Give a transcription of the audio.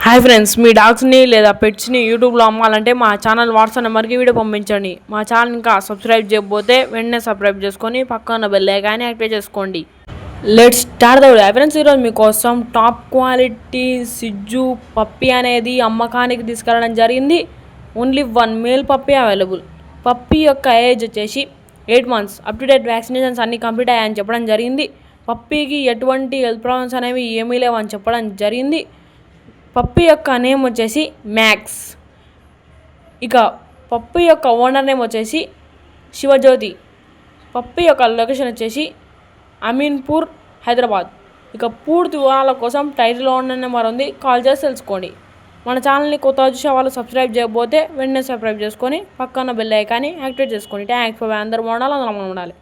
Hi friends, మీ డాగ్స్ని లేదా పెట్స్ని యూట్యూబ్లో అమ్మాలంటే మా ఛానల్ వాట్సాప్ నెంబర్కి వీడియో పంపించండి. మా ఛానల్ ఇంకా సబ్స్క్రైబ్ చేయకపోతే వెంటనే సబ్స్క్రైబ్ చేసుకొని పక్కన బెల్ ఐకాన్ యాక్టివేట్ చేసుకోండి. Let's start the video. Friends, ఈరోజు మీకోసం టాప్ క్వాలిటీ సిజ్జు పప్పీ అనేది అమ్మకానికి తీసుకెళ్ళడం జరిగింది. Only 1 male puppy available. Puppy యొక్క ఏజ్ వచ్చేసి 8 months. Up to date vaccinations అన్నీ కంప్లీట్ అయ్యాయని చెప్పడం జరిగింది. పప్పీకి ఎటువంటి హెల్త్ ప్రాబ్లమ్స్ అనేవి ఏమీ లేవని చెప్పడం జరిగింది. పప్పీ యొక్క నేమ్ వచ్చేసి మ్యాక్స్. ఇక పప్పీ యొక్క ఓనర్ నేమ్ వచ్చేసి శివజ్యోతి. పప్పీ యొక్క లొకేషన్ వచ్చేసి అమీన్పూర్, హైదరాబాద్. ఇక పూర్తి వివరాల కోసం టైటిల్లో ఉన్న నెంబర్ ఉంది, కాల్ చేసి తెలుసుకోండి. మన ఛానల్ని కొత్త చూసే వాళ్ళు సబ్స్క్రైబ్ చేయకపోతే వెంటనే సబ్స్క్రైబ్ చేసుకొని పక్కన బెల్ ఐకాన్ని యాక్టివేట్ చేసుకోండి. థ్యాంక్స్ ఫర్ అందరూ ఉండాలి, అందులో మనం ఉండాలి.